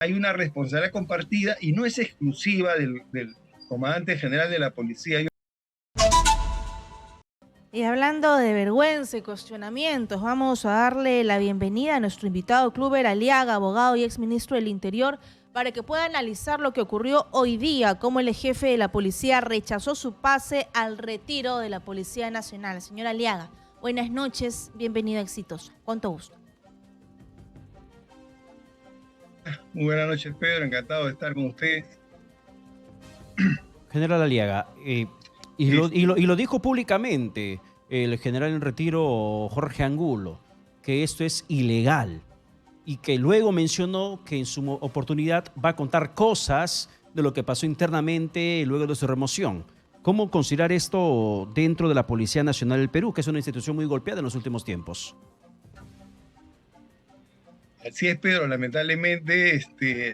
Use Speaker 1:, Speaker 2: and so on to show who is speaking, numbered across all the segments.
Speaker 1: hay una responsabilidad compartida y no es exclusiva del comandante general de la policía.
Speaker 2: Y hablando de vergüenza y cuestionamientos, vamos a darle la bienvenida a nuestro invitado Kluber Aliaga, abogado y exministro del Interior, para que pueda analizar lo que ocurrió hoy día, cómo el jefe de la policía rechazó su pase al retiro de la Policía Nacional. Señor Aliaga, buenas noches, bienvenido a Exitoso. Cuánto gusto.
Speaker 1: Muy buenas noches, Pedro, encantado de estar con usted.
Speaker 3: General Aliaga, y lo dijo públicamente el general en retiro Jorge Angulo, que esto es ilegal, y que luego mencionó que en su oportunidad va a contar cosas de lo que pasó internamente luego de su remoción. ¿Cómo considerar esto dentro de la Policía Nacional del Perú, que es una institución muy golpeada en los últimos tiempos?
Speaker 1: Así es, Pedro, lamentablemente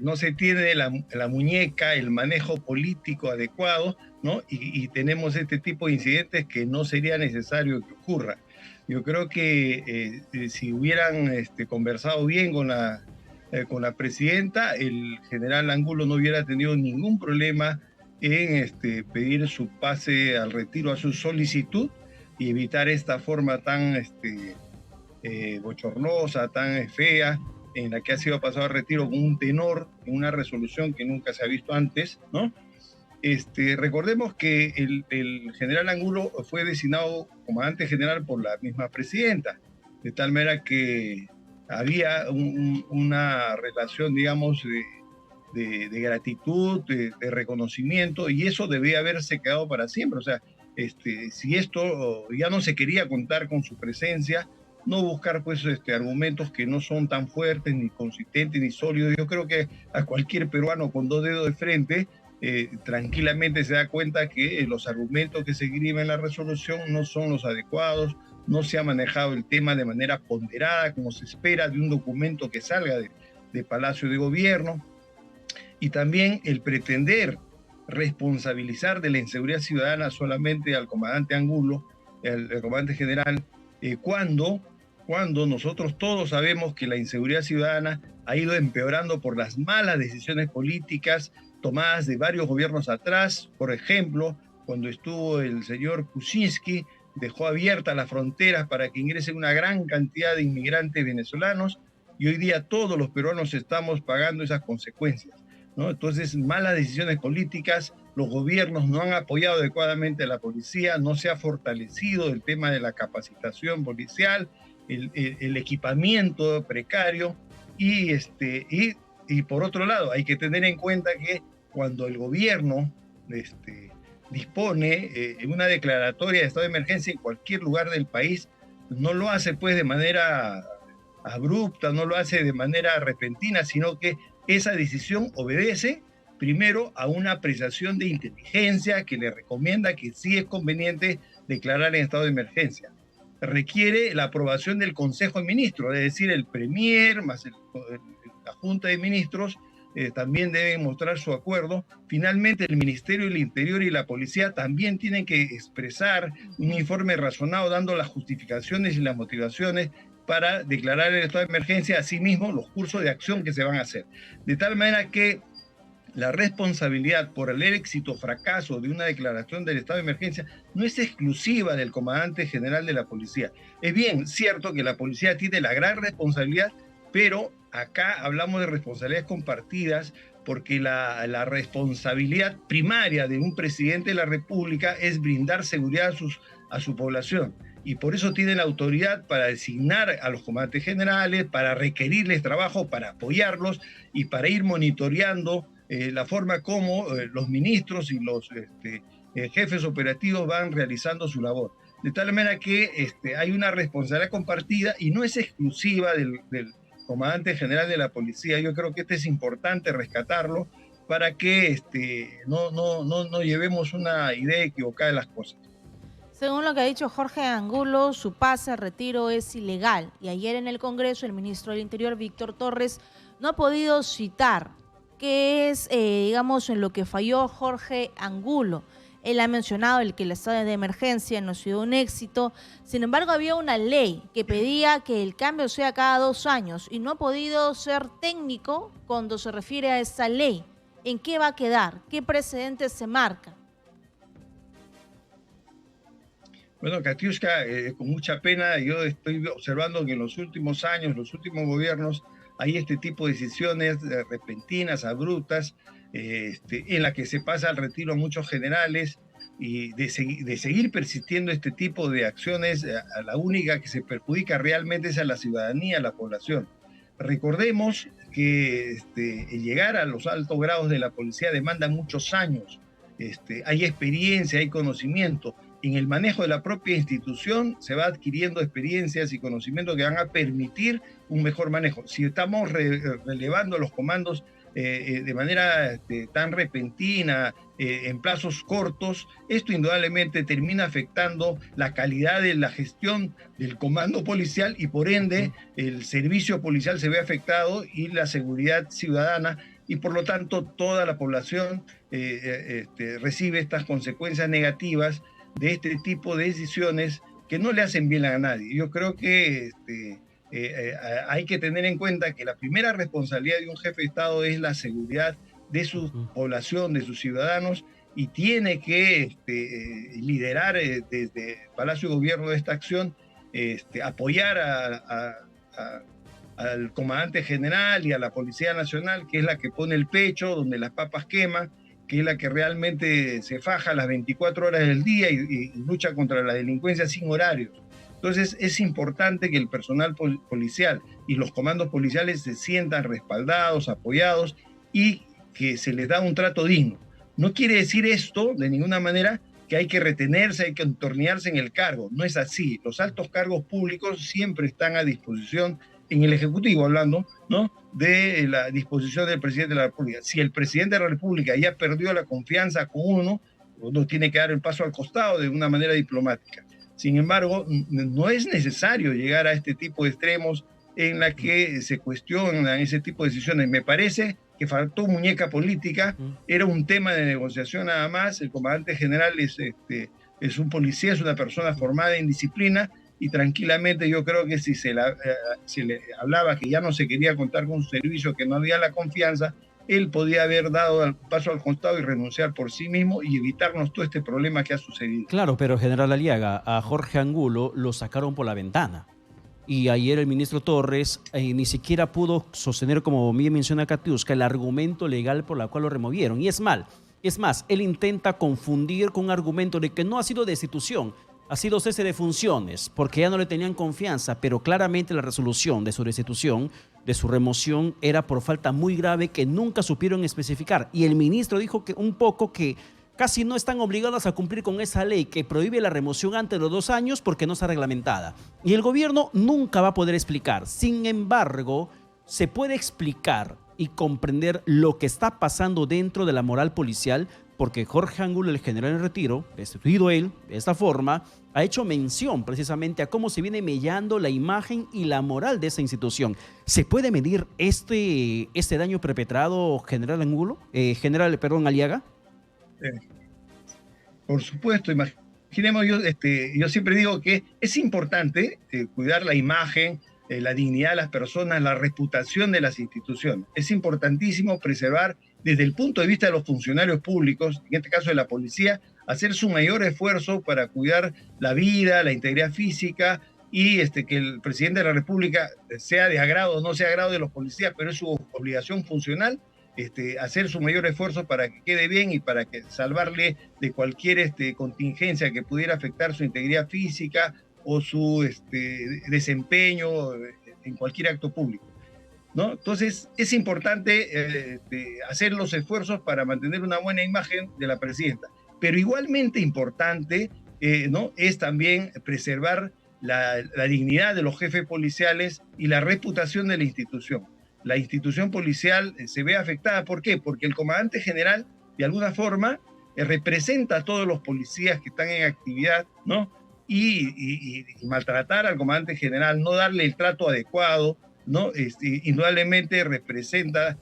Speaker 1: no se tiene la muñeca, el manejo político adecuado, ¿no? Y tenemos este tipo de incidentes que no sería necesario que ocurra. Yo creo que si hubieran conversado bien con la presidenta, el general Angulo no hubiera tenido ningún problema en pedir su pase al retiro, a su solicitud, y evitar esta forma tan bochornosa, tan fea, en la que ha sido pasado a retiro con un tenor, en una resolución que nunca se ha visto antes, ¿no? Recordemos que el general Angulo fue designado comandante general por la misma presidenta, de tal manera que había una relación, digamos, de gratitud, de reconocimiento, y eso debía haberse quedado para siempre. O sea, si esto ya no se quería contar con su presencia, no buscar pues argumentos que no son tan fuertes, ni consistentes, ni sólidos. Yo creo que a cualquier peruano con dos dedos de frente tranquilamente se da cuenta que los argumentos que se escriben en la resolución no son los adecuados, no se ha manejado el tema de manera ponderada, como se espera de un documento que salga de Palacio de Gobierno, y también el pretender responsabilizar de la inseguridad ciudadana solamente al comandante Angulo, el comandante general, cuando nosotros todos sabemos que la inseguridad ciudadana ha ido empeorando por las malas decisiones políticas tomadas de varios gobiernos atrás. Por ejemplo, cuando estuvo el señor Kuczynski, dejó abiertas las fronteras para que ingresen una gran cantidad de inmigrantes venezolanos, y hoy día todos los peruanos estamos pagando esas consecuencias, ¿no? Entonces, malas decisiones políticas, los gobiernos no han apoyado adecuadamente a la policía, no se ha fortalecido el tema de la capacitación policial, el equipamiento precario, y por otro lado, hay que tener en cuenta que cuando el gobierno dispone una declaratoria de estado de emergencia en cualquier lugar del país, no lo hace pues de manera abrupta, no lo hace de manera repentina, sino que esa decisión obedece primero a una apreciación de inteligencia que le recomienda que sí es conveniente declarar en estado de emergencia. Requiere la aprobación del Consejo de Ministros, es decir, el Premier más la Junta de Ministros también deben mostrar su acuerdo. Finalmente, el Ministerio del Interior y la Policía también tienen que expresar un informe razonado dando las justificaciones y las motivaciones para declarar el estado de emergencia, asimismo los cursos de acción que se van a hacer. De tal manera que la responsabilidad por el éxito o fracaso de una declaración del estado de emergencia no es exclusiva del comandante general de la policía. Es bien cierto que la policía tiene la gran responsabilidad, pero acá hablamos de responsabilidades compartidas, porque la responsabilidad primaria de un presidente de la República es brindar seguridad a su población. Y por eso tiene la autoridad para designar a los comandantes generales, para requerirles trabajo, para apoyarlos y para ir monitoreando la forma como los ministros y los jefes operativos van realizando su labor. De tal manera que hay una responsabilidad compartida y no es exclusiva del comandante general de la policía. Yo creo que es importante rescatarlo para que no llevemos una idea equivocada de las cosas.
Speaker 2: Según lo que ha dicho Jorge Angulo, su pase al retiro es ilegal. Y ayer en el Congreso, el ministro del Interior, Víctor Torres, no ha podido citar qué es, digamos, en lo que falló Jorge Angulo. Él ha mencionado que el estado de emergencia no ha sido un éxito. Sin embargo, había una ley que pedía que el cambio sea cada 2 años y no ha podido ser técnico cuando se refiere a esa ley. ¿En qué va a quedar? ¿Qué precedentes se marca?
Speaker 1: Bueno, Katiuska, con mucha pena, yo estoy observando que en los últimos años, los últimos gobiernos, hay este tipo de decisiones repentinas, abruptas, en la que se pasa al retiro a muchos generales, y de seguir persistiendo este tipo de acciones, a la única que se perjudica realmente es a la ciudadanía, a la población. Recordemos que llegar a los altos grados de la policía demanda muchos años. Hay experiencia, hay conocimiento. En el manejo de la propia institución se va adquiriendo experiencias y conocimientos que van a permitir un mejor manejo. Si estamos relevando los comandos de manera tan repentina, en plazos cortos, esto indudablemente termina afectando la calidad de la gestión del comando policial y por ende el servicio policial se ve afectado y la seguridad ciudadana, y por lo tanto toda la población recibe estas consecuencias negativas de este tipo de decisiones que no le hacen bien a nadie. Yo creo que hay que tener en cuenta que la primera responsabilidad de un jefe de Estado es la seguridad de su población, de sus ciudadanos, y tiene que liderar desde Palacio de Gobierno de esta acción, apoyar al comandante general y a la Policía Nacional, que es la que pone el pecho donde las papas queman, que es la que realmente se faja las 24 horas del día y lucha contra la delincuencia sin horarios. Entonces es importante que el personal policial y los comandos policiales se sientan respaldados, apoyados y que se les da un trato digno. No quiere decir esto de ninguna manera que hay que retenerse, hay que entornearse en el cargo. No es así. Los altos cargos públicos siempre están a disposición, en el Ejecutivo hablando, ¿no?, de la disposición del presidente de la República. Si el presidente de la República ya perdió la confianza con uno tiene que dar el paso al costado de una manera diplomática. Sin embargo, no es necesario llegar a este tipo de extremos en la que se cuestionan ese tipo de decisiones. Me parece que faltó muñeca política, era un tema de negociación nada más. El comandante general es un policía, es una persona formada en disciplina, y tranquilamente yo creo que si se le hablaba que ya no se quería contar con su servicio, que no había la confianza, él podía haber dado el paso al costado y renunciar por sí mismo y evitarnos todo este problema que ha sucedido.
Speaker 3: Claro, pero general Aliaga, a Jorge Angulo lo sacaron por la ventana. Y ayer el ministro Torres ni siquiera pudo sostener, como bien menciona Katiuska, el argumento legal por el cual lo removieron. Y es más, él intenta confundir con un argumento de que no ha sido destitución, ha sido cese de funciones, porque ya no le tenían confianza, pero claramente la resolución de su destitución, de su remoción, era por falta muy grave que nunca supieron especificar. Y el ministro dijo que casi no están obligados a cumplir con esa ley que prohíbe la remoción antes de los 2 años porque no está reglamentada. Y el gobierno nunca va a poder explicar. Sin embargo, se puede explicar y comprender lo que está pasando dentro de la moral policial, porque Jorge Angulo, el general en retiro, destituido él de esta forma, ha hecho mención precisamente a cómo se viene mellando la imagen y la moral de esa institución. ¿Se puede medir este daño perpetrado, general Angulo? Aliaga.
Speaker 1: Por supuesto, imaginemos, yo siempre digo que es importante cuidar la imagen, la dignidad de las personas, la reputación de las instituciones. Es importantísimo preservar desde el punto de vista de los funcionarios públicos, en este caso de la policía, hacer su mayor esfuerzo para cuidar la vida, la integridad física, y que el presidente de la República sea de agrado o no sea de agrado de los policías, pero es su obligación funcional hacer su mayor esfuerzo para que quede bien y para que salvarle de cualquier contingencia que pudiera afectar su integridad física o su desempeño en cualquier acto público, ¿no? Entonces es importante hacer los esfuerzos para mantener una buena imagen de la presidenta, pero igualmente importante ¿no?, es también preservar la dignidad de los jefes policiales y la reputación de la institución. La institución policial se ve afectada. ¿Por qué? Porque el comandante general, de alguna forma, representa a todos los policías que están en actividad, ¿no? Y maltratar al comandante general, no darle el trato adecuado, ¿no? Indudablemente representa,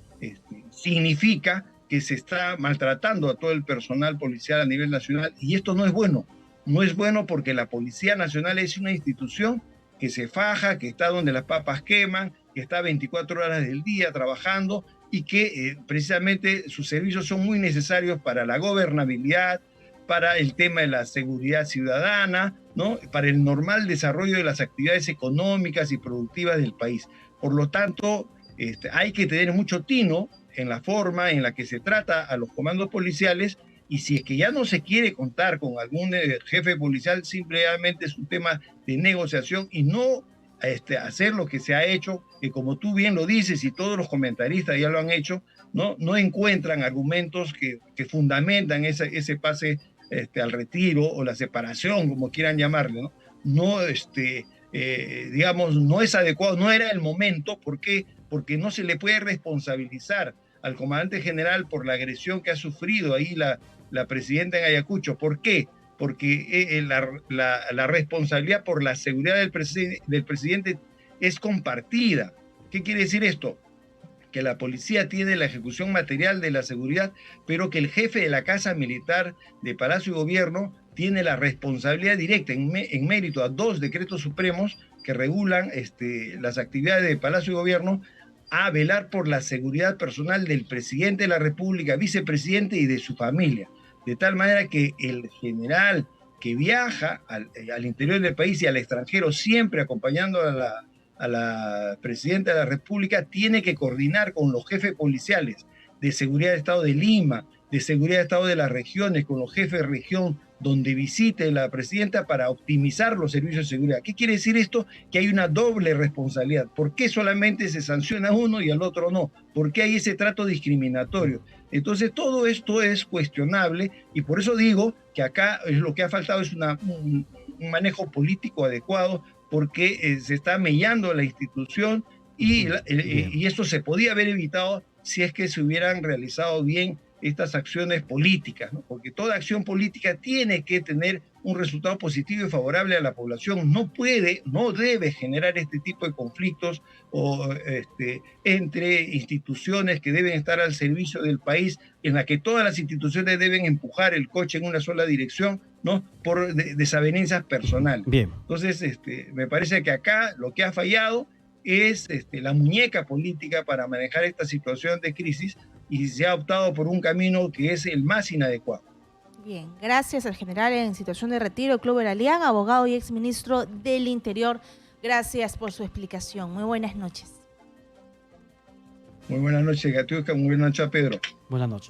Speaker 1: significa que se está maltratando a todo el personal policial a nivel nacional, y esto no es bueno. No es bueno porque la Policía Nacional es una institución que se faja, que está donde las papas queman, que está 24 horas del día trabajando y que precisamente sus servicios son muy necesarios para la gobernabilidad, para el tema de la seguridad ciudadana, ¿no? Para el normal desarrollo de las actividades económicas y productivas del país. Por lo tanto, hay que tener mucho tino en la forma en la que se trata a los comandos policiales, y si es que ya no se quiere contar con algún jefe policial, simplemente es un tema de negociación y no hacer lo que se ha hecho, que como tú bien lo dices y todos los comentaristas ya lo han hecho, no encuentran argumentos que fundamentan ese pase al retiro o la separación, como quieran llamarle, ¿no? No, digamos, no es adecuado, no era el momento. ¿Por qué? Porque no se le puede responsabilizar al comandante general por la agresión que ha sufrido ahí la presidenta en Ayacucho. ¿Por qué? Porque la responsabilidad por la seguridad del presidente es compartida. ¿Qué quiere decir esto? Que la policía tiene la ejecución material de la seguridad, pero que el jefe de la Casa Militar de Palacio y Gobierno tiene la responsabilidad directa en mérito a 2 decretos supremos que regulan las actividades de Palacio y Gobierno, a velar por la seguridad personal del presidente de la República, vicepresidente y de su familia. De tal manera que el general que viaja al interior del país y al extranjero, siempre acompañando a la presidenta de la República, tiene que coordinar con los jefes policiales de seguridad de Estado de Lima, de seguridad de Estado de las regiones, con los jefes de región donde visite la presidenta, para optimizar los servicios de seguridad. ¿Qué quiere decir esto? Que hay una doble responsabilidad. ¿Por qué solamente se sanciona a uno y al otro no? ¿Por qué hay ese trato discriminatorio? Entonces todo esto es cuestionable, y por eso digo que acá lo que ha faltado es un manejo político adecuado, porque se está mellando la institución y esto se podía haber evitado si es que se hubieran realizado bien estas acciones políticas, ¿no? Porque toda acción política tiene que tener un resultado positivo y favorable a la población. No debe generar este tipo de conflictos entre instituciones que deben estar al servicio del país, en la que todas las instituciones deben empujar el coche en una sola dirección, ¿no? Por desavenencias personales.
Speaker 3: Bien.
Speaker 1: Entonces, me parece que acá lo que ha fallado es la muñeca política para manejar esta situación de crisis, y se ha optado por un camino que es el más inadecuado.
Speaker 2: Bien, gracias al general en situación de retiro, Clover Aliaga, abogado y exministro del Interior. Gracias por su explicación. Muy buenas noches.
Speaker 1: Muy buenas noches, Gatiusca. Muy buenas noches, Pedro.
Speaker 3: Buenas noches.